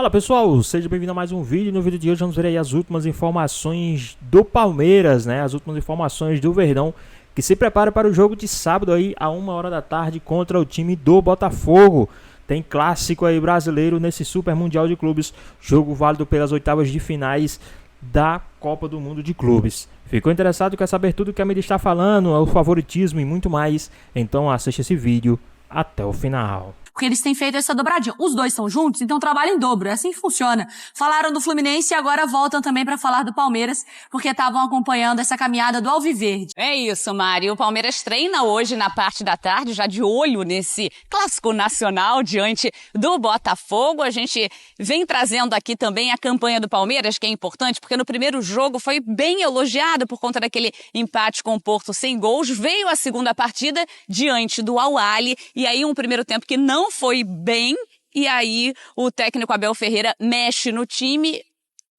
Fala pessoal, seja bem-vindo a mais um vídeo. No vídeo de hoje vamos ver aí as últimas informações do Palmeiras, né? As últimas informações do Verdão, que se prepara para o jogo de sábado aí a 1h da tarde contra o time do Botafogo. Tem clássico aí brasileiro nesse Super Mundial de Clubes, jogo válido pelas oitavas de finais da Copa do Mundo de Clubes. Ficou interessado? Quer saber tudo que a mídia está falando, o favoritismo e muito mais? Então assiste esse vídeo até o final. Porque eles têm feito essa dobradinha. Os dois são juntos, então trabalham em dobro. É assim que funciona. Falaram do Fluminense e agora voltam também para falar do Palmeiras, porque estavam acompanhando essa caminhada do Alviverde. É isso, Mari. O Palmeiras treina hoje na parte da tarde, já de olho nesse clássico nacional diante do Botafogo. A gente vem trazendo aqui também a campanha do Palmeiras, que é importante, porque no primeiro jogo foi bem elogiado por conta daquele empate com o Porto sem gols. Veio a segunda partida diante do Al-Ahly e aí um primeiro tempo que não foi bem, e aí o técnico Abel Ferreira mexe no time.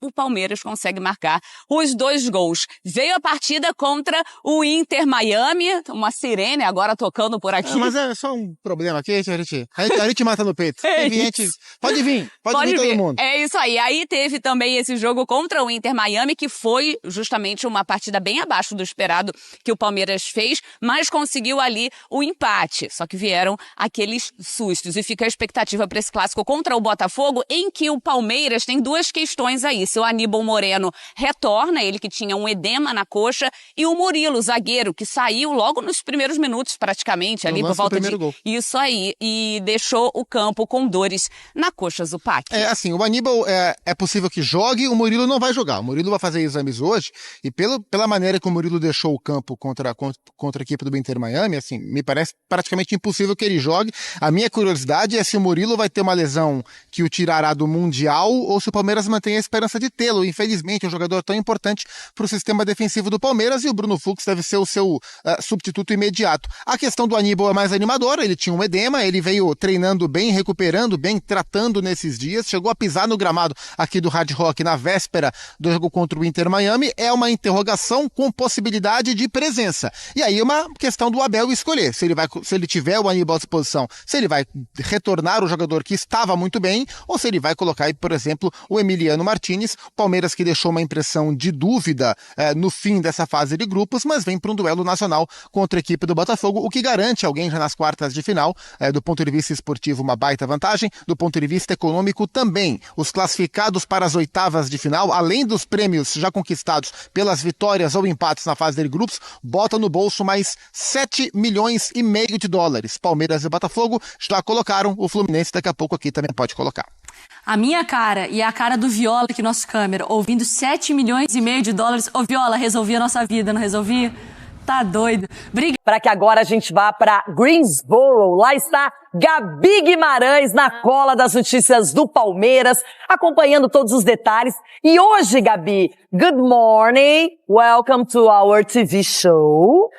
O Palmeiras consegue marcar os 2 gols. Veio a partida contra o Inter Miami, uma sirene agora tocando por aqui. Mas é só um problema aqui, a gente mata no peito. Pode vir todo mundo. É isso aí. Aí teve também esse jogo contra o Inter Miami, que foi justamente uma partida bem abaixo do esperado que o Palmeiras fez, mas conseguiu ali o empate. Só que vieram aqueles sustos. E fica a expectativa para esse clássico contra o Botafogo, em que o Palmeiras tem 2 questões aí. O Aníbal Moreno retorna, ele que tinha um edema na coxa, e o Murilo, zagueiro, que saiu logo nos primeiros minutos, praticamente, ali por volta de gol. Isso aí, e deixou o campo com dores na coxa Zupac. É assim, o Aníbal é possível que jogue, o Murilo não vai jogar. O Murilo vai fazer exames hoje, e pela maneira que o Murilo deixou o campo contra a equipe do Inter Miami, assim, me parece praticamente impossível que ele jogue. A minha curiosidade é se o Murilo vai ter uma lesão que o tirará do Mundial, ou se o Palmeiras mantém a esperança de tê-lo. Infelizmente, é um jogador tão importante para o sistema defensivo do Palmeiras, e o Bruno Fux deve ser o seu substituto imediato. A questão do Aníbal é mais animadora. Ele tinha um edema, ele veio treinando bem, recuperando bem, tratando nesses dias, chegou a pisar no gramado aqui do Hard Rock na véspera do jogo contra o Inter Miami. É uma interrogação com possibilidade de presença. E aí é uma questão do Abel escolher, se ele tiver o Aníbal à disposição, se ele vai retornar o jogador que estava muito bem, ou se ele vai colocar aí, por exemplo, o Emiliano Martínez. Palmeiras que deixou uma impressão de dúvida no fim dessa fase de grupos, mas vem para um duelo nacional contra a equipe do Botafogo, o que garante alguém já nas quartas de final. Do ponto de vista esportivo, uma baita vantagem, do ponto de vista econômico também. Os classificados para as oitavas de final, além dos prêmios já conquistados pelas vitórias ou empates na fase de grupos, botam no bolso mais 7,5 milhões de dólares. Palmeiras e Botafogo já colocaram, o Fluminense daqui a pouco aqui também pode colocar. A minha cara e a cara do Viola aqui, nosso câmera, ouvindo 7,5 milhões de dólares. Ô Viola, resolvi a nossa vida, não resolvi? Tá doido. Para que agora a gente vá para Greensboro. Lá está Gabi Guimarães na cola das notícias do Palmeiras, acompanhando todos os detalhes. E hoje, Gabi, good morning, welcome to our TV show.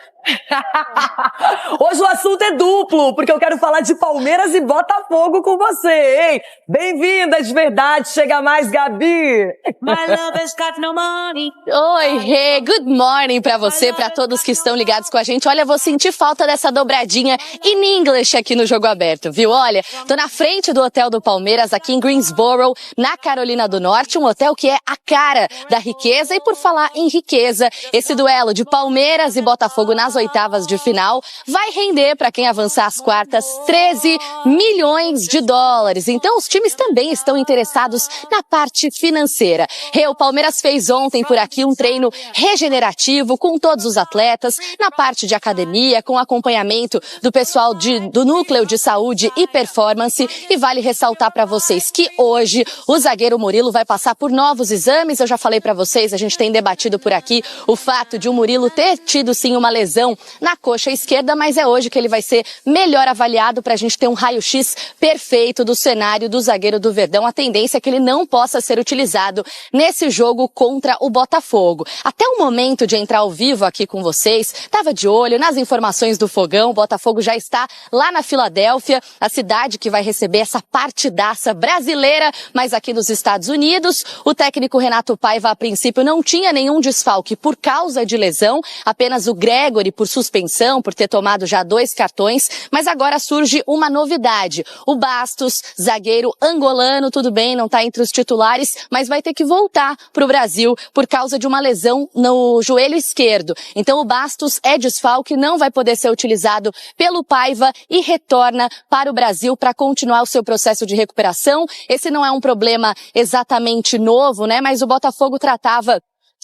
Hoje o assunto é duplo, porque eu quero falar de Palmeiras e Botafogo com você, hein? Bem-vinda de verdade, chega mais, Gabi. My love has got no money. Oi, Rê, good morning pra você, pra todos que estão ligados com a gente. Olha, vou sentir falta dessa dobradinha in English aqui no Jogo Aberto, viu? Olha, tô na frente do hotel do Palmeiras aqui em Greensboro, na Carolina do Norte, um hotel que é a cara da riqueza. E por falar em riqueza, esse duelo de Palmeiras e Botafogo nas oitavas de final vai render para quem avançar às quartas 13 milhões de dólares. Então os times também estão interessados na parte financeira. O Palmeiras fez ontem por aqui um treino regenerativo com todos os atletas, na parte de academia, com acompanhamento do pessoal do Núcleo de Saúde e Performance. E vale ressaltar para vocês que hoje o zagueiro Murilo vai passar por novos exames. Eu já falei para vocês, a gente tem debatido por aqui o fato de o Murilo ter tido sim uma lesão na coxa esquerda, mas é hoje que ele vai ser melhor avaliado para a gente ter um raio-x perfeito do cenário do zagueiro do Verdão. A tendência é que ele não possa ser utilizado nesse jogo contra o Botafogo. Até o momento de entrar ao vivo aqui com vocês, estava de olho nas informações do Fogão. O Botafogo já está lá na Filadélfia, a cidade que vai receber essa partidaça brasileira, mas aqui nos Estados Unidos. O técnico Renato Paiva, a princípio, não tinha nenhum desfalque por causa de lesão, apenas o Gregori por suspensão, por ter tomado já 2 cartões, mas agora surge uma novidade. O Bastos, zagueiro angolano, tudo bem, não está entre os titulares, mas vai ter que voltar para o Brasil por causa de uma lesão no joelho esquerdo. Então o Bastos é desfalque, não vai poder ser utilizado pelo Paiva e retorna para o Brasil para continuar o seu processo de recuperação. Esse não é um problema exatamente novo, né? Mas o Botafogo tratava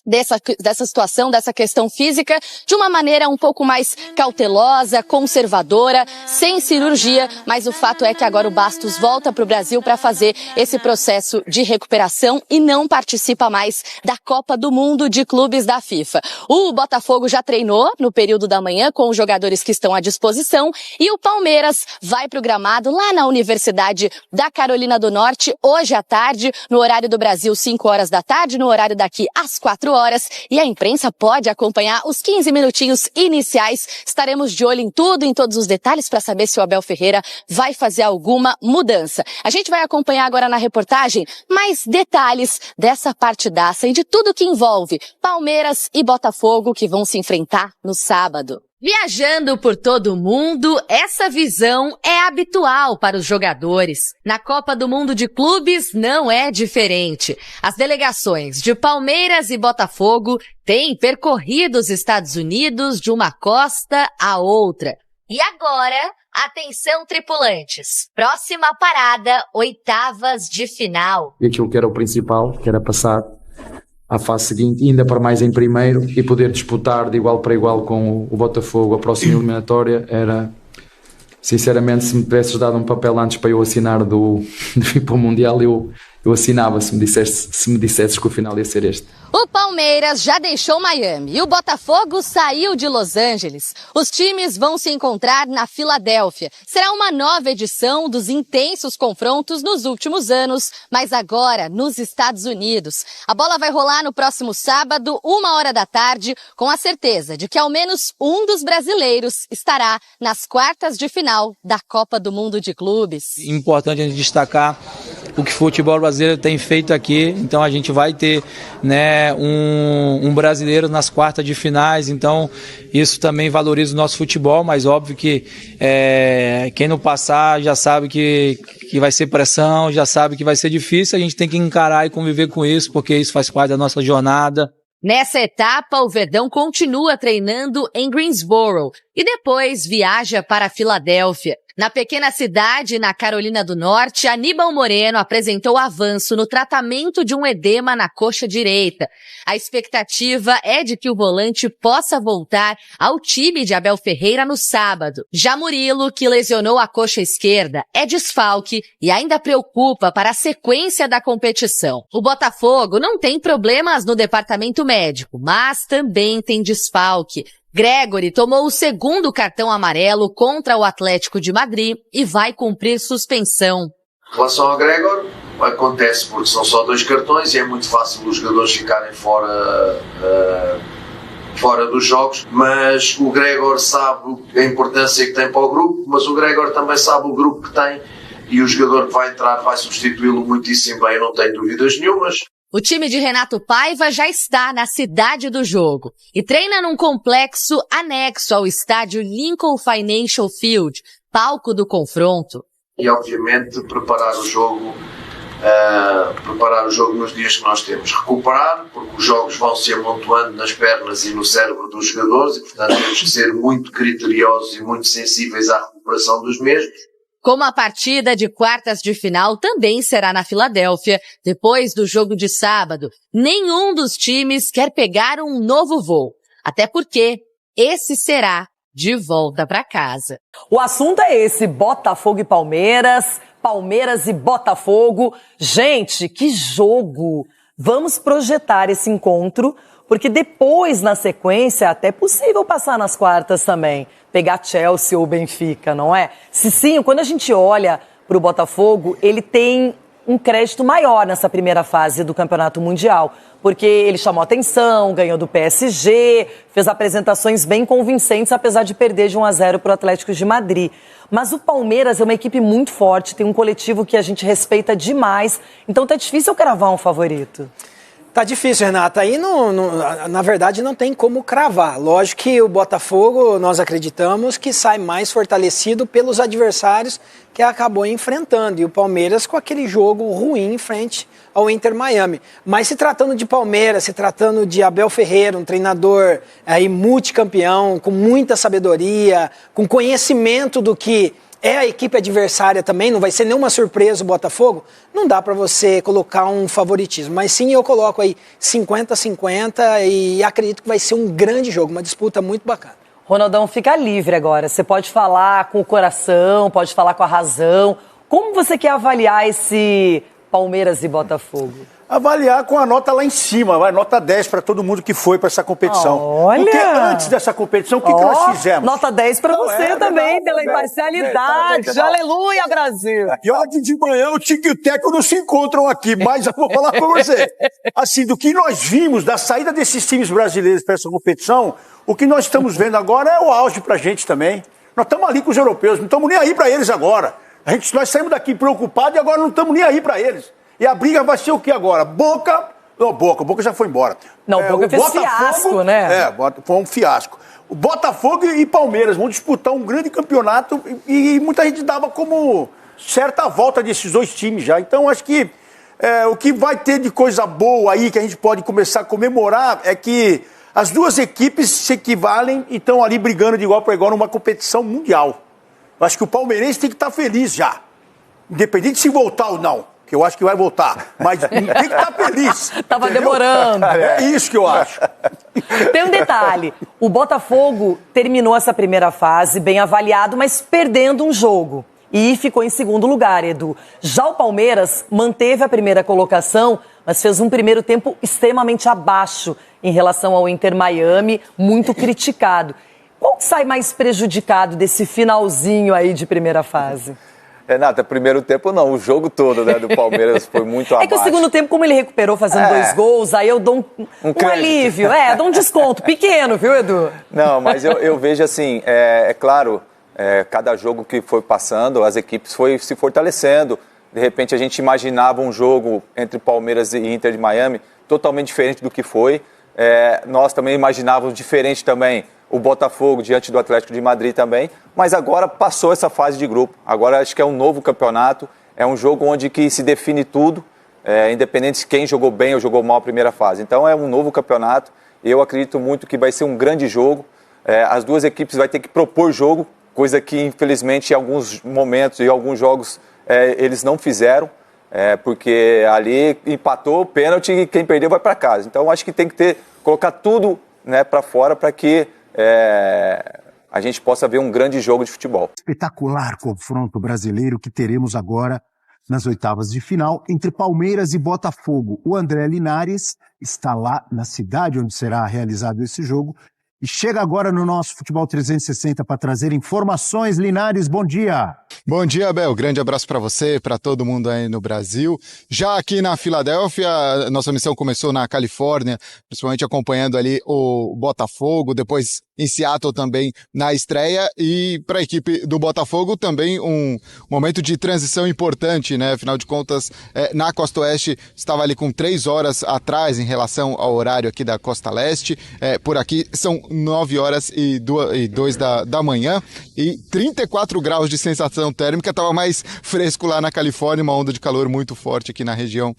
dessa situação, dessa questão física, de uma maneira um pouco mais cautelosa, conservadora, sem cirurgia, mas o fato é que agora o Bastos volta para o Brasil para fazer esse processo de recuperação e não participa mais da Copa do Mundo de Clubes da FIFA. O Botafogo já treinou no período da manhã com os jogadores que estão à disposição e o Palmeiras vai para o gramado lá na Universidade da Carolina do Norte, hoje à tarde, no horário do Brasil, 5 horas da tarde, no horário daqui às 4 horas, e a imprensa pode acompanhar os 15 minutinhos iniciais. Estaremos de olho em tudo, em todos os detalhes, para saber se o Abel Ferreira vai fazer alguma mudança. A gente vai acompanhar agora na reportagem mais detalhes dessa partidaça e de tudo que envolve Palmeiras e Botafogo, que vão se enfrentar no sábado. Viajando por todo o mundo, essa visão é habitual para os jogadores. Na Copa do Mundo de Clubes não é diferente. As delegações de Palmeiras e Botafogo têm percorrido os Estados Unidos de uma costa a outra. E agora, atenção tripulantes, próxima parada, oitavas de final. Aquilo que era o principal, que era passar à fase seguinte, ainda para mais em primeiro, e poder disputar de igual para igual com o Botafogo a próxima eliminatória, era, sinceramente, se me tivesses dado um papel antes para eu assinar de ir para o Mundial, eu assinava se me dissesses que o final ia ser este. O Palmeiras já deixou Miami e o Botafogo saiu de Los Angeles. Os times vão se encontrar na Filadélfia. Será uma nova edição dos intensos confrontos nos últimos anos, mas agora nos Estados Unidos. A bola vai rolar no próximo sábado, 1h da tarde, com a certeza de que ao menos um dos brasileiros estará nas quartas de final da Copa do Mundo de Clubes. Importante a gente destacar o que o futebol brasileiro tem feito aqui, então a gente vai ter, né, um brasileiro nas quartas de finais, então isso também valoriza o nosso futebol, mas óbvio que quem não passar já sabe que vai ser pressão, já sabe que vai ser difícil, a gente tem que encarar e conviver com isso, porque isso faz parte da nossa jornada. Nessa etapa, o Verdão continua treinando em Greensboro e depois viaja para a Filadélfia. Na pequena cidade, na Carolina do Norte, Aníbal Moreno apresentou avanço no tratamento de um edema na coxa direita. A expectativa é de que o volante possa voltar ao time de Abel Ferreira no sábado. Já Murilo, que lesionou a coxa esquerda, é desfalque e ainda preocupa para a sequência da competição. O Botafogo não tem problemas no departamento médico, mas também tem desfalque. Gregory tomou o segundo cartão amarelo contra o Atlético de Madrid e vai cumprir suspensão. Em relação ao Gregor, acontece porque são só 2 cartões e é muito fácil os jogadores ficarem fora dos jogos, mas o Gregor sabe a importância que tem para o grupo, mas o Gregor também sabe o grupo que tem e o jogador que vai entrar vai substituí-lo muitíssimo bem, eu não tenho dúvidas nenhumas. O time de Renato Paiva já está na cidade do jogo e treina num complexo anexo ao estádio Lincoln Financial Field, palco do confronto. E obviamente preparar o jogo nos dias que nós temos. Recuperar, porque os jogos vão se amontoando nas pernas e no cérebro dos jogadores e, portanto, temos que ser muito criteriosos e muito sensíveis à recuperação dos mesmos. Como a partida de quartas de final também será na Filadélfia, depois do jogo de sábado, nenhum dos times quer pegar um novo voo. Até porque esse será de volta para casa. O assunto é esse, Botafogo e Palmeiras, Palmeiras e Botafogo. Gente, que jogo! Vamos projetar esse encontro, porque depois, na sequência, é até possível passar nas quartas também. Pegar Chelsea ou Benfica, não é? Cicinho, quando a gente olha para o Botafogo, ele tem um crédito maior nessa primeira fase do Campeonato Mundial, porque ele chamou atenção, ganhou do PSG, fez apresentações bem convincentes, apesar de perder de 1-0 para o Atlético de Madrid. Mas o Palmeiras é uma equipe muito forte, tem um coletivo que a gente respeita demais, então tá difícil cravar um favorito. Tá difícil, Renata. Aí, na verdade, não tem como cravar. Lógico que o Botafogo, nós acreditamos que sai mais fortalecido pelos adversários que acabou enfrentando. E o Palmeiras com aquele jogo ruim em frente ao Inter Miami. Mas se tratando de Palmeiras, se tratando de Abel Ferreira, um treinador aí multicampeão, com muita sabedoria, com conhecimento do que é a equipe adversária também, não vai ser nenhuma surpresa o Botafogo, não dá para você colocar um favoritismo. Mas sim, eu coloco aí 50-50 e acredito que vai ser um grande jogo, uma disputa muito bacana. Ronaldão, fica livre agora. Você pode falar com o coração, pode falar com a razão. Como você quer avaliar esse Palmeiras e Botafogo? Avaliar com a nota lá em cima, vai, nota 10 para todo mundo que foi para essa competição. Olha! Porque antes dessa competição, o que nós fizemos? Nota 10 para você também, pela imparcialidade. Aleluia, Brasil! E olha que de manhã o Tico e o Teco não se encontram aqui, mas eu vou falar para você. Assim, do que nós vimos da saída desses times brasileiros para essa competição, o que nós estamos vendo agora é o auge para a gente também. Nós estamos ali com os europeus, não estamos nem aí para eles agora. Nós saímos daqui preocupados e agora não estamos nem aí para eles. E a briga vai ser o que agora? Boca já foi embora. Não, Boca fez fiasco, né? Foi um fiasco. O Botafogo e Palmeiras vão disputar um grande campeonato e muita gente dava como certa volta desses dois times já. Então, acho que o que vai ter de coisa boa aí que a gente pode começar a comemorar é que as duas equipes se equivalem e estão ali brigando de igual para igual numa competição mundial. Eu acho que o palmeirense tem que estar feliz já. Independente se voltar ou não. Que eu acho que vai voltar, mas tem que estar feliz. Tava demorando. É isso que eu acho. Tem um detalhe, o Botafogo terminou essa primeira fase bem avaliado, mas perdendo um jogo. E ficou em segundo lugar, Edu. Já o Palmeiras manteve a primeira colocação, mas fez um primeiro tempo extremamente abaixo em relação ao Inter Miami, muito criticado. Qual que sai mais prejudicado desse finalzinho aí de primeira fase? Renata, primeiro tempo não, o jogo todo, né, do Palmeiras foi muito abaixo. É que o segundo tempo, como ele recuperou fazendo 2 gols, aí eu dou um alívio, dou um desconto pequeno, viu, Edu? Não, mas eu vejo assim, é claro, cada jogo que foi passando, as equipes foi se fortalecendo. De repente a gente imaginava um jogo entre Palmeiras e Inter de Miami totalmente diferente do que foi. Nós também imaginávamos diferente também o Botafogo diante do Atlético de Madrid também, mas agora passou essa fase de grupo. Agora acho que é um novo campeonato, é um jogo onde que se define tudo, independente de quem jogou bem ou jogou mal a primeira fase. Então é um novo campeonato e eu acredito muito que vai ser um grande jogo. As duas equipes vão ter que propor jogo, coisa que infelizmente em alguns momentos e alguns jogos eles não fizeram, porque ali empatou, pênalti e quem perdeu vai para casa. Então acho que tem que colocar tudo, né, para fora para que a gente possa ver um grande jogo de futebol. Espetacular confronto brasileiro que teremos agora nas oitavas de final entre Palmeiras e Botafogo. O André Linares está lá na cidade onde será realizado esse jogo e chega agora no nosso Futebol 360 para trazer informações. Linares, bom dia! Bom dia, Abel. Grande abraço para você, para todo mundo aí no Brasil. Já aqui na Filadélfia, nossa missão começou na Califórnia, principalmente acompanhando ali o Botafogo, depois em Seattle também na estreia, e para a equipe do Botafogo também um momento de transição importante, né? Afinal de contas, na Costa Oeste estava ali com 3 horas atrás em relação ao horário aqui da Costa Leste. Por aqui são 9 horas e 2 da manhã e 34 graus de sensação térmica. Estava mais fresco lá na Califórnia, uma onda de calor muito forte aqui na região,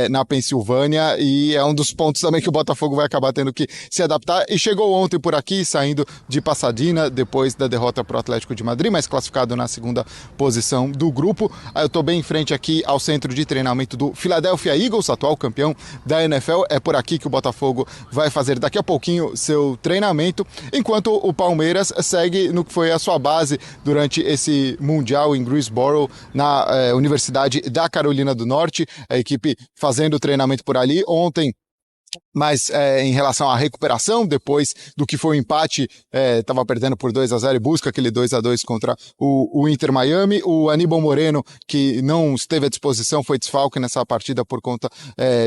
na Pensilvânia, e é um dos pontos também que o Botafogo vai acabar tendo que se adaptar. E chegou ontem por aqui, saindo de Pasadena, depois da derrota para o Atlético de Madrid, mas classificado na segunda posição do grupo. Eu estou bem em frente aqui ao centro de treinamento do Philadelphia Eagles, atual campeão da NFL. É por aqui que o Botafogo vai fazer daqui a pouquinho seu treinamento, enquanto o Palmeiras segue no que foi a sua base durante esse Mundial em Greensboro, na Universidade da Carolina do Norte. A equipe fazendo treinamento por ali ontem. Mas em relação à recuperação, depois do que foi o empate, estava perdendo por 2-0 e busca aquele 2-2 contra o Inter Miami. O Aníbal Moreno, que não esteve à disposição, foi desfalque nessa partida por conta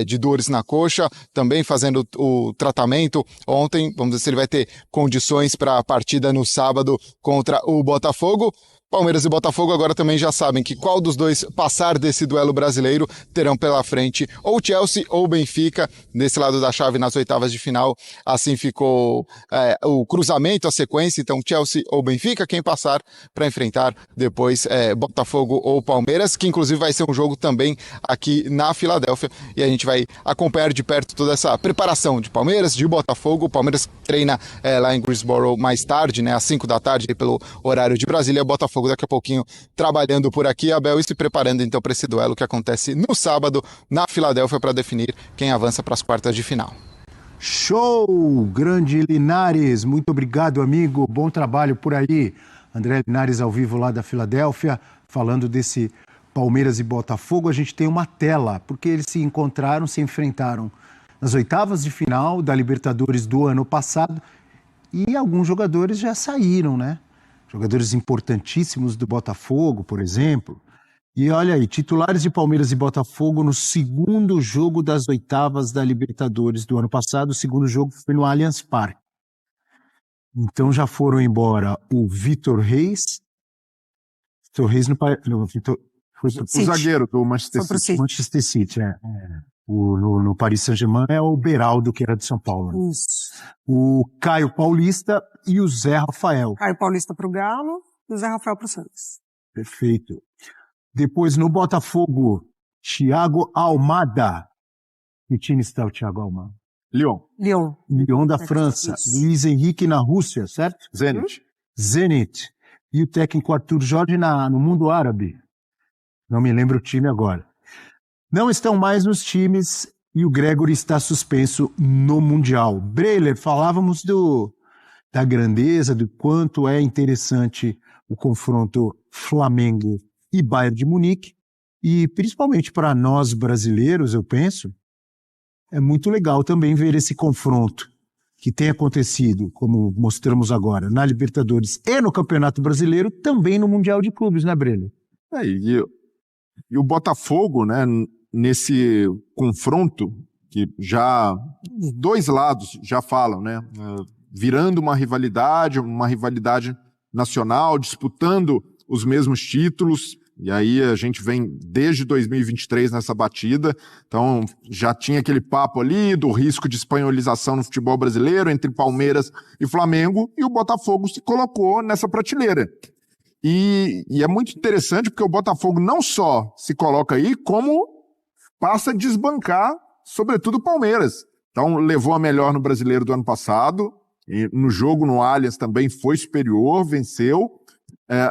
de dores na coxa, também fazendo o tratamento ontem. Vamos ver se ele vai ter condições para a partida no sábado contra o Botafogo. Palmeiras e Botafogo agora também já sabem que qual dos dois passar desse duelo brasileiro terão pela frente ou Chelsea ou Benfica, desse lado da chave nas oitavas de final. Assim ficou o cruzamento, a sequência, então Chelsea ou Benfica, quem passar para enfrentar depois Botafogo ou Palmeiras, que inclusive vai ser um jogo também aqui na Filadélfia, e a gente vai acompanhar de perto toda essa preparação de Palmeiras, de Botafogo. O Palmeiras treina lá em Greensboro mais tarde, né, às 5 da tarde, pelo horário de Brasília. Botafogo daqui a pouquinho trabalhando por aqui, Abel, e se preparando então para esse duelo que acontece no sábado na Filadélfia para definir quem avança para as quartas de final. Show! Grande Linares, muito obrigado, amigo, bom trabalho por aí. André Linares ao vivo lá da Filadélfia, falando desse Palmeiras e Botafogo. A gente tem uma tela, porque eles se encontraram, se enfrentaram nas oitavas de final da Libertadores do ano passado, e alguns jogadores já saíram, né? Jogadores importantíssimos do Botafogo, por exemplo. E olha aí, titulares de Palmeiras e Botafogo no segundo jogo das oitavas da Libertadores do ano passado. O segundo jogo foi no Allianz Parque. Então já foram embora o Vitor Reis. Vitor Reis foi o zagueiro do Manchester City. Manchester City, no Paris Saint-Germain é o Beraldo, que era de São Paulo. Né? Isso. O Caio Paulista e o Zé Rafael. Caio Paulista pro Galo e o Zé Rafael pro Santos. Perfeito. Depois no Botafogo, Thiago Almada. Que time está o Thiago Almada? Lyon da França. Luiz Henrique na Rússia, certo? Zenit. E o técnico Arthur Jorge no mundo árabe. Não me lembro o time agora. Não estão mais nos times e o Gregory está suspenso no Mundial. Breiler, falávamos da grandeza, do quanto é interessante o confronto Flamengo e Bayern de Munique, e principalmente para nós brasileiros, eu penso, é muito legal também ver esse confronto que tem acontecido, como mostramos agora, na Libertadores e no Campeonato Brasileiro, também no Mundial de Clubes, né, Breiler? E o Botafogo, né, nesse confronto, que já os dois lados já falam, né, virando uma rivalidade nacional, disputando os mesmos títulos, e aí a gente vem desde 2023 nessa batida, então já tinha aquele papo ali do risco de espanholização no futebol brasileiro entre Palmeiras e Flamengo, e o Botafogo se colocou nessa prateleira. E é muito interessante porque o Botafogo não só se coloca aí, como passa a desbancar, sobretudo o Palmeiras. Então levou a melhor no Brasileiro do ano passado, e no jogo no Allianz também foi superior, venceu.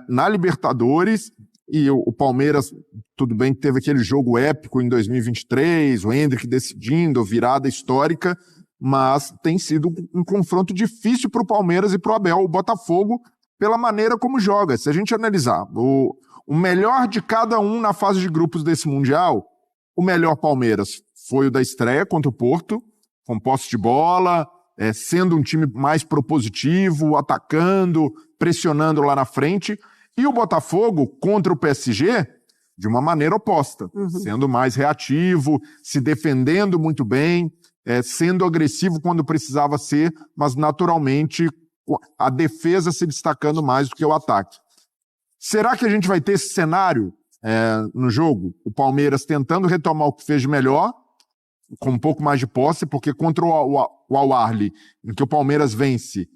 Na Libertadores, e o Palmeiras, tudo bem que teve aquele jogo épico em 2023, o Endrick decidindo, virada histórica, mas tem sido um confronto difícil para o Palmeiras e para o Abel. O Botafogo, pela maneira como joga. Se a gente analisar o melhor de cada um na fase de grupos desse Mundial, o melhor Palmeiras foi o da estreia contra o Porto, com posse de bola, sendo um time mais propositivo, atacando, pressionando lá na frente, e o Botafogo contra o PSG de uma maneira oposta, sendo mais reativo, se defendendo muito bem, sendo agressivo quando precisava ser, mas naturalmente a defesa se destacando mais do que o ataque. Será que a gente vai ter esse cenário no jogo? O Palmeiras tentando retomar o que fez de melhor, com um pouco mais de posse, porque contra o Al-Ahly, em que o Palmeiras vence,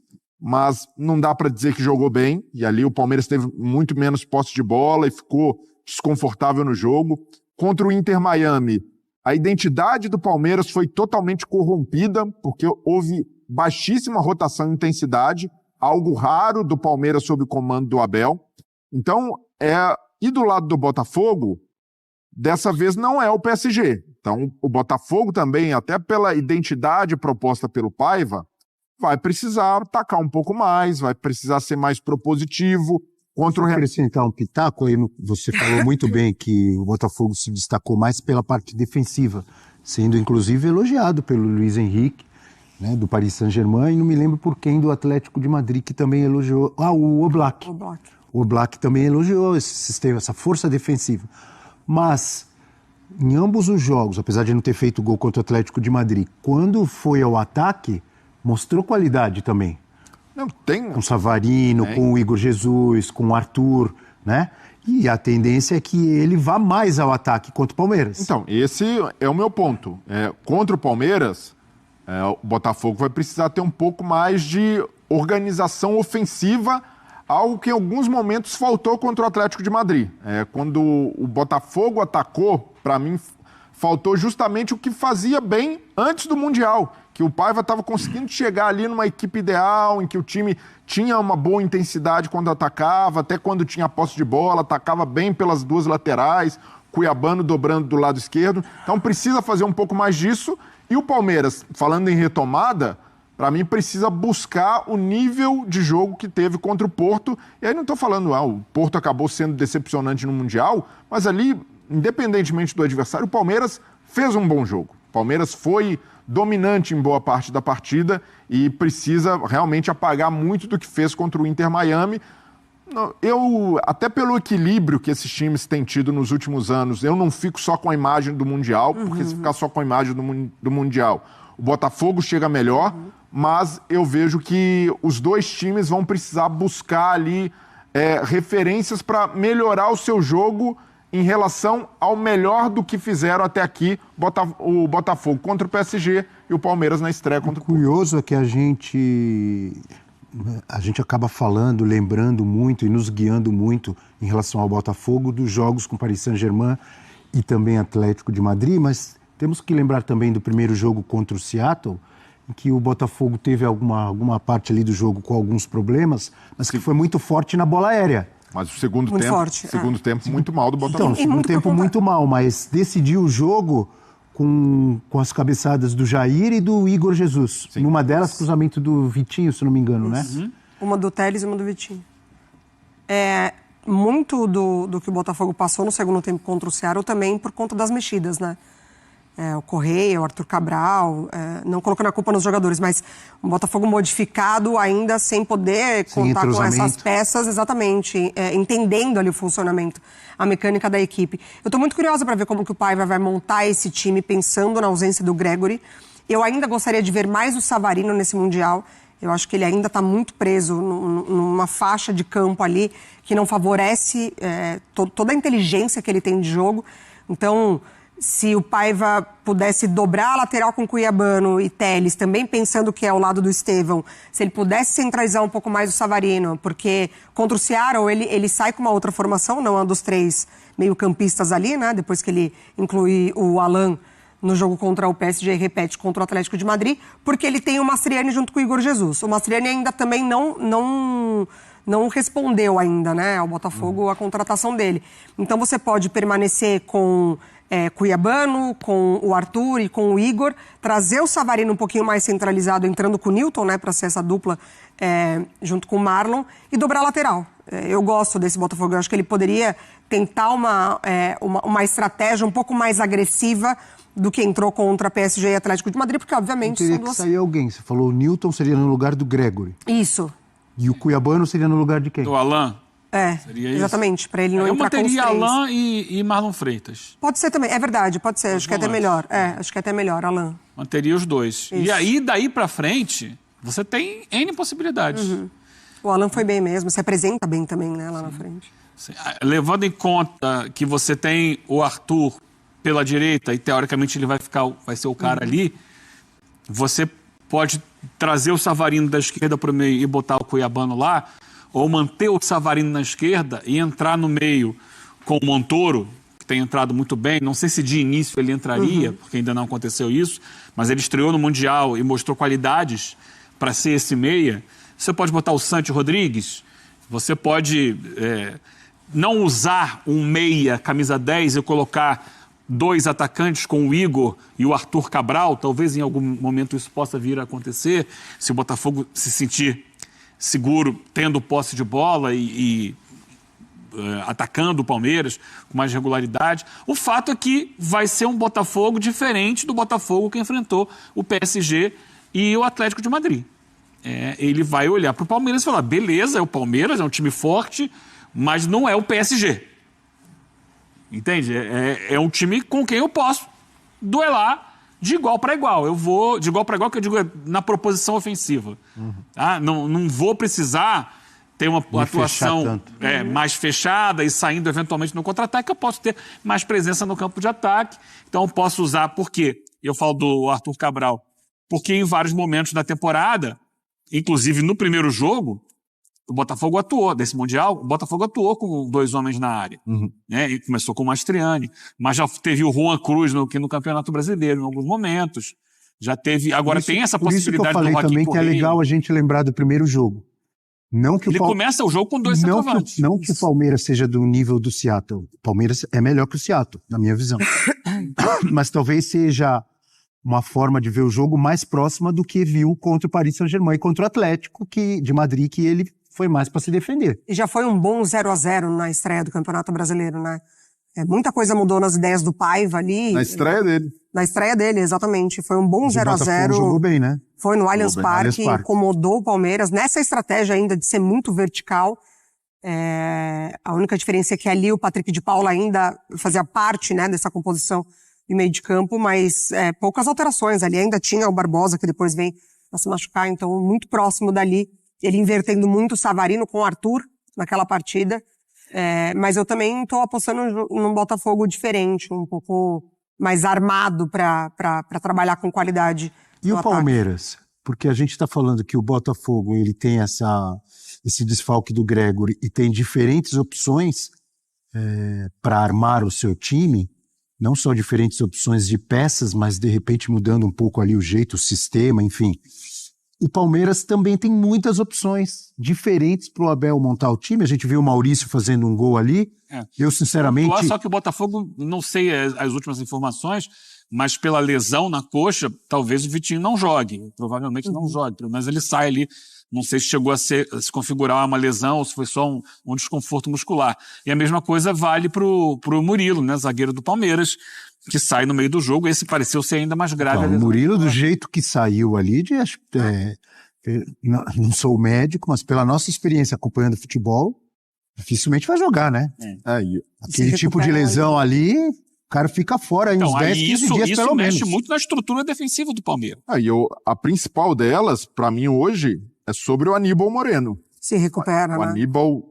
mas não dá para dizer que jogou bem, e ali o Palmeiras teve muito menos posse de bola e ficou desconfortável no jogo. Contra o Inter Miami, a identidade do Palmeiras foi totalmente corrompida, porque houve baixíssima rotação e intensidade, algo raro do Palmeiras sob o comando do Abel. Então, e do lado do Botafogo, dessa vez não é o PSG. Então, o Botafogo também, até pela identidade proposta pelo Paiva, vai precisar atacar um pouco mais, vai precisar ser mais propositivo. Contra acrescentar um pitaco, aí você falou muito bem que o Botafogo se destacou mais pela parte defensiva, sendo inclusive elogiado pelo Luiz Henrique, né, do Paris Saint-Germain, e não me lembro por quem do Atlético de Madrid, que também elogiou. O Oblak. O Oblak também elogiou esse sistema, essa força defensiva. Mas, em ambos os jogos, apesar de não ter feito gol contra o Atlético de Madrid, quando foi ao ataque, mostrou qualidade também. Não, tem. Com o Savarino, com o Igor Jesus, com o Arthur, né? E a tendência é que ele vá mais ao ataque contra o Palmeiras. Então, esse é o meu ponto. Contra o Palmeiras, o Botafogo vai precisar ter um pouco mais de organização ofensiva, algo que em alguns momentos faltou contra o Atlético de Madrid. Quando o Botafogo atacou, para mim, faltou justamente o que fazia bem antes do Mundial, que o Paiva estava conseguindo chegar ali numa equipe ideal, em que o time tinha uma boa intensidade quando atacava, até quando tinha posse de bola, atacava bem pelas duas laterais, Cuiabano dobrando do lado esquerdo. Então precisa fazer um pouco mais disso. E o Palmeiras, falando em retomada, para mim precisa buscar o nível de jogo que teve contra o Porto. E aí não estou falando, o Porto acabou sendo decepcionante no Mundial, mas ali, independentemente do adversário, o Palmeiras fez um bom jogo. O Palmeiras foi dominante em boa parte da partida e precisa realmente apagar muito do que fez contra o Inter Miami. Até pelo equilíbrio que esses times têm tido nos últimos anos, eu não fico só com a imagem do Mundial, porque se ficar só com a imagem do Mundial, o Botafogo chega melhor, mas eu vejo que os dois times vão precisar buscar ali referências para melhorar o seu jogo em relação ao melhor do que fizeram até aqui o Botafogo contra o PSG e o Palmeiras na estreia contra o Porto. O curioso é que a gente acaba falando, lembrando muito e nos guiando muito em relação ao Botafogo dos jogos com Paris Saint-Germain e também Atlético de Madrid, mas temos que lembrar também do primeiro jogo contra o Seattle, em que o Botafogo teve alguma parte ali do jogo com alguns problemas, mas que foi muito forte na bola aérea. Mas o segundo tempo muito mal do Botafogo. Então, o segundo tempo muito mal, mas decidiu o jogo com as cabeçadas do Jair e do Igor Jesus. Sim. Numa delas, cruzamento do Vitinho, se não me engano, né? Uma do Telles e uma do Vitinho. Muito do que o Botafogo passou no segundo tempo contra o Ceará também por conta das mexidas, né? O Correia, o Arthur Cabral, não colocando a culpa nos jogadores, mas um Botafogo modificado ainda sem poder contar com essas peças, exatamente, entendendo ali o funcionamento, a mecânica da equipe. Eu estou muito curiosa para ver como que o Paiva vai montar esse time pensando na ausência do Gregori. Eu ainda gostaria de ver mais o Savarino nesse Mundial. Eu acho que ele ainda está muito preso numa faixa de campo ali que não favorece toda a inteligência que ele tem de jogo. Então, se o Paiva pudesse dobrar a lateral com Cuiabano e Telles, também pensando que é ao lado do Estevão, se ele pudesse centralizar um pouco mais o Savarino, porque contra o Seattle ele sai com uma outra formação, não é um dos três meio-campistas ali, né? Depois que ele inclui o Alan no jogo contra o PSG e repete contra o Atlético de Madrid, porque ele tem o Mastriani junto com o Igor Jesus. O Mastriani ainda também não respondeu ainda, né, ao Botafogo a contratação dele. Então você pode permanecer com Cuiabano, com o Arthur e com o Igor, trazer o Savarino um pouquinho mais centralizado, entrando com o Newton, né, para ser essa dupla junto com o Marlon, e dobrar a lateral. Eu gosto desse Botafogo, eu acho que ele poderia tentar uma estratégia um pouco mais agressiva do que entrou contra PSG e Atlético de Madrid, porque obviamente teria que sair alguém. Você falou o Newton seria no lugar do Gregory. Isso. E o Cuiabano seria no lugar de quem? Do Alan. Seria exatamente, para ele não entrar com os três. Eu manteria Alan e Marlon Freitas. Pode ser também, é verdade, pode ser, acho que é até melhor. Acho que é até melhor, Alan. Manteria os dois. Isso. E aí, daí pra frente, você tem N possibilidades. O Alan foi bem mesmo, se apresenta bem também, né, lá na frente. Sim. Levando em conta que você tem o Arthur pela direita e teoricamente ele vai ser o cara ali, você pode trazer o Savarino da esquerda para o meio e botar o Cuiabano lá, ou manter o Savarino na esquerda e entrar no meio com o Montoro, que tem entrado muito bem. Não sei se de início ele entraria, porque ainda não aconteceu isso, mas ele estreou no Mundial e mostrou qualidades para ser esse meia. Você pode botar o Santi Rodrigues, você pode não usar um meia, camisa 10, e colocar dois atacantes com o Igor e o Arthur Cabral. Talvez em algum momento isso possa vir a acontecer, se o Botafogo se sentir seguro, tendo posse de bola e atacando o Palmeiras com mais regularidade. O fato é que vai ser um Botafogo diferente do Botafogo que enfrentou o PSG e o Atlético de Madrid. Ele vai olhar para o Palmeiras e falar, beleza, é o Palmeiras, é um time forte, mas não é o PSG. Entende? É um time com quem eu posso duelar de igual para igual. Eu vou de igual para igual, que eu digo na proposição ofensiva. Tá? Não vou precisar tem uma Não atuação fechar tanto. mais fechada e saindo eventualmente no contra-ataque, eu posso ter mais presença no campo de ataque. Então eu posso usar, por quê? Eu falo do Arthur Cabral, porque em vários momentos da temporada, inclusive no primeiro jogo, o Botafogo atuou, desse Mundial, o Botafogo atuou com 2 homens na área. Né? E começou com o Mastriani, mas já teve o Juan Cruz no Campeonato Brasileiro em alguns momentos. Já teve. Agora tem essa possibilidade do Joaquim. Por isso que eu falei também que é legal a gente lembrar do primeiro jogo. Não que ele começa o jogo com 2 centroavantes. Não que o Palmeiras seja do nível do Seattle. O Palmeiras é melhor que o Seattle, na minha visão. Mas talvez seja uma forma de ver o jogo mais próxima do que viu contra o Paris Saint-Germain e contra o Atlético de Madrid, que ele foi mais para se defender. E já foi um bom 0-0 na estreia do Campeonato Brasileiro, né? Muita coisa mudou nas ideias do Paiva ali. Na estreia dele. Na estreia dele, exatamente. Foi um bom 0-0. Jogou bem, né? Foi no Allianz Parque, incomodou o Palmeiras. Nessa estratégia ainda de ser muito vertical. A única diferença é que ali o Patrick de Paula ainda fazia parte, né, dessa composição de meio de campo, mas poucas alterações. Ali ainda tinha o Barbosa, que depois vem a se machucar, então muito próximo dali. Ele invertendo muito o Savarino com o Arthur naquela partida. Mas eu também estou apostando num Botafogo diferente, um pouco mais armado para trabalhar com qualidade. E o Palmeiras? Porque a gente está falando que o Botafogo ele tem esse desfalque do Gregory e tem diferentes opções para armar o seu time, não só diferentes opções de peças, mas de repente mudando um pouco ali o jeito, o sistema, enfim. O Palmeiras também tem muitas opções diferentes para o Abel montar o time. A gente viu o Maurício fazendo um gol ali. Eu, sinceramente... Só que o Botafogo, não sei as últimas informações, mas pela lesão na coxa, talvez o Vitinho não jogue. Provavelmente não jogue, pelo menos ele sai ali. Não sei se chegou a se configurar uma lesão ou se foi só um desconforto muscular. E a mesma coisa vale pro Murilo, né, zagueiro do Palmeiras, que sai no meio do jogo. Esse pareceu ser ainda mais grave. O Murilo, do jeito que saiu ali, não sou médico, mas pela nossa experiência acompanhando futebol, dificilmente vai jogar, né? Aquele tipo de lesão ali, o cara fica fora uns 10, 15 dias pelo menos. Isso mexe muito na estrutura defensiva do Palmeiras. A principal delas, para mim hoje, é sobre o Aníbal Moreno. Se recupera, O Aníbal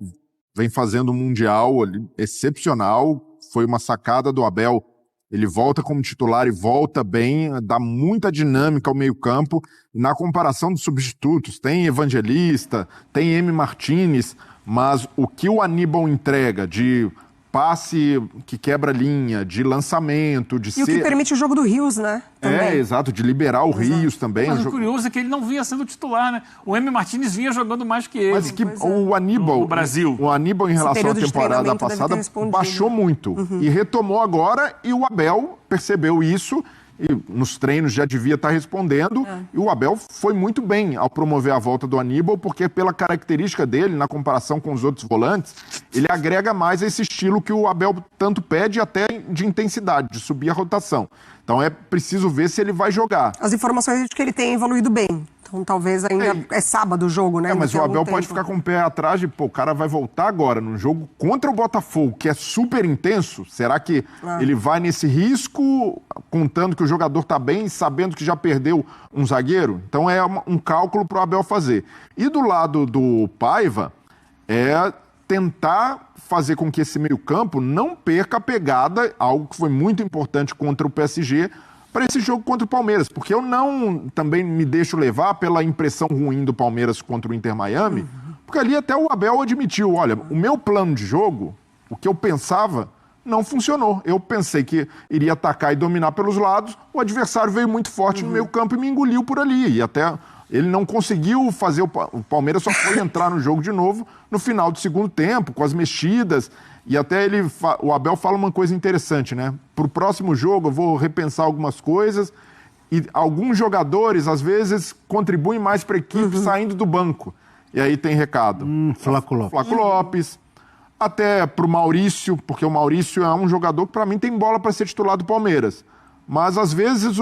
vem fazendo um Mundial excepcional, foi uma sacada do Abel. Ele volta como titular e volta bem, dá muita dinâmica ao meio-campo. Na comparação dos substitutos, tem Evangelista, tem M. Martínez, mas o que o Aníbal entrega de passe que quebra linha, de lançamento, de o que permite o jogo do Rios, né? Também. Exato, de liberar o Rios também. Mas o curioso é que ele não vinha sendo titular, né? O M. Martínez vinha jogando mais que ele. Mas que o Aníbal, no Brasil. O Aníbal, em relação à temporada passada, baixou muito. E retomou agora, e o Abel percebeu isso, e nos treinos já devia estar respondendo, e o Abel foi muito bem ao promover a volta do Aníbal, porque pela característica dele, na comparação com os outros volantes, ele agrega mais a esse estilo que o Abel tanto pede, até de intensidade, de subir a rotação. Então é preciso ver se ele vai jogar. As informações de que ele tem evoluído bem. Então talvez ainda é sábado o jogo, né? Mas o Abel pode ficar com o pé atrás de, o cara vai voltar agora num jogo contra o Botafogo, que é super intenso. Será que ele vai nesse risco, contando que o jogador tá bem, sabendo que já perdeu um zagueiro? Então é um cálculo pro Abel fazer. E do lado do Paiva, é tentar fazer com que esse meio-campo não perca a pegada, algo que foi muito importante contra o PSG, para esse jogo contra o Palmeiras, porque eu não também me deixo levar pela impressão ruim do Palmeiras contra o Inter Miami, porque ali até o Abel admitiu, olha, o meu plano de jogo, o que eu pensava, não funcionou. Eu pensei que iria atacar e dominar pelos lados, o adversário veio muito forte no meio campo e me engoliu por ali, e até ele não conseguiu fazer, o Palmeiras só foi entrar no jogo de novo no final do segundo tempo, com as mexidas. E até o Abel fala uma coisa interessante, né? Para o próximo jogo eu vou repensar algumas coisas e alguns jogadores, às vezes, contribuem mais para a equipe saindo do banco. E aí tem recado. Flaco Lopes. Flaco Lopes. Até para o Maurício, porque o Maurício é um jogador que para mim tem bola para ser titular do Palmeiras. Mas às vezes,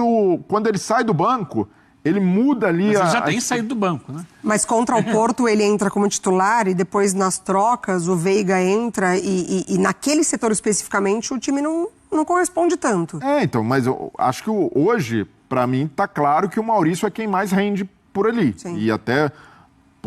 quando ele sai do banco, ele muda ali... Mas ele já tem saído do banco, né? Mas contra o Porto ele entra como titular e depois nas trocas o Veiga entra e naquele setor especificamente o time não corresponde tanto. Então, mas eu acho que hoje, para mim, tá claro que o Maurício é quem mais rende por ali. Sim. E até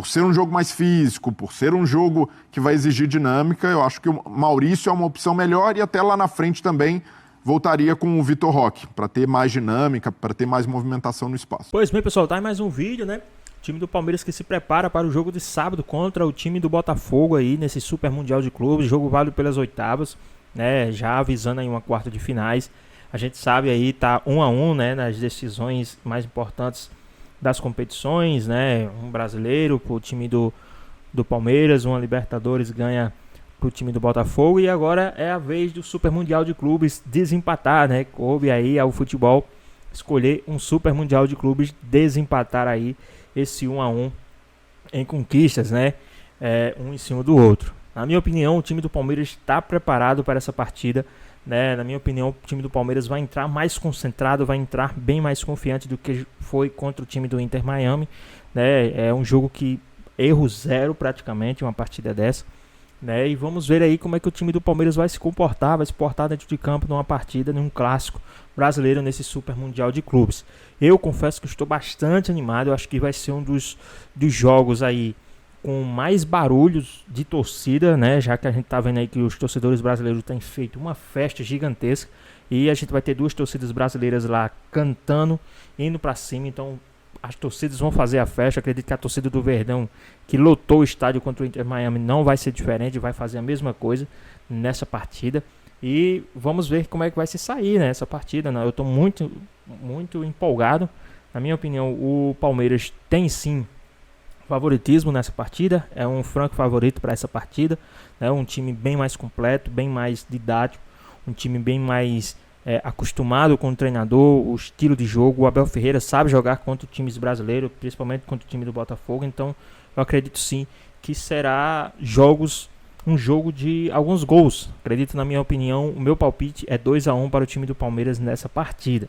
por ser um jogo mais físico, por ser um jogo que vai exigir dinâmica, eu acho que o Maurício é uma opção melhor e até lá na frente também voltaria com o Vitor Roque, para ter mais dinâmica, para ter mais movimentação no espaço. Pois bem, pessoal, tá aí mais um vídeo, né? O time do Palmeiras que se prepara para o jogo de sábado contra o time do Botafogo aí nesse Super Mundial de Clubes, jogo válido pelas oitavas, né? Já avisando aí uma quarta de finais. A gente sabe aí, tá 1-1, né, nas decisões mais importantes das competições, né? Um brasileiro pro time do Palmeiras, uma Libertadores ganha pro time do Botafogo e agora é a vez do Super Mundial de Clubes desempatar, né? Coube aí ao futebol escolher um Super Mundial de Clubes, desempatar aí esse 1-1 em conquistas, né? Um em cima do outro. Na minha opinião, o time do Palmeiras está preparado para essa partida, né? Na minha opinião, o time do Palmeiras vai entrar mais concentrado, vai entrar bem mais confiante do que foi contra o time do Inter Miami, né? É um jogo que erro zero praticamente, uma partida dessa, né? E vamos ver aí como é que o time do Palmeiras vai se comportar, vai se portar dentro de campo numa partida, num clássico brasileiro nesse Super Mundial de Clubes. Eu confesso que estou bastante animado, eu acho que vai ser um dos jogos aí com mais barulhos de torcida, né? Já que a gente tá vendo aí que os torcedores brasileiros têm feito uma festa gigantesca e a gente vai ter duas torcidas brasileiras lá cantando, indo para cima, então as torcidas vão fazer a festa. Acredito que a torcida do Verdão, que lotou o estádio contra o Inter Miami, não vai ser diferente, vai fazer a mesma coisa nessa partida. E vamos ver como é que vai se sair, né, essa partida, né? Eu estou muito empolgado. Na minha opinião, o Palmeiras tem sim favoritismo nessa partida, é um franco favorito para essa partida, né? Um time bem mais completo, bem mais didático, um time bem mais acostumado com o treinador, o estilo de jogo. O Abel Ferreira sabe jogar contra times brasileiros, principalmente contra o time do Botafogo, então eu acredito sim que será um jogo de alguns gols. Acredito, na minha opinião, o meu palpite é 2-1 para o time do Palmeiras nessa partida.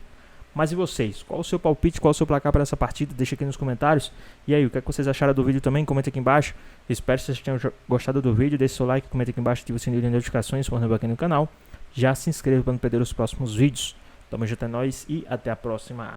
Mas e vocês? Qual o seu palpite? Qual o seu placar para essa partida? Deixa aqui nos comentários. E aí, o que é que vocês acharam do vídeo também? Comenta aqui embaixo. Espero que vocês tenham gostado do vídeo. Deixe seu like, comenta aqui embaixo, ative o sininho de notificações, se for novo aqui no canal. Já se inscreva para não perder os próximos vídeos. Tamo junto, é nóis e até a próxima.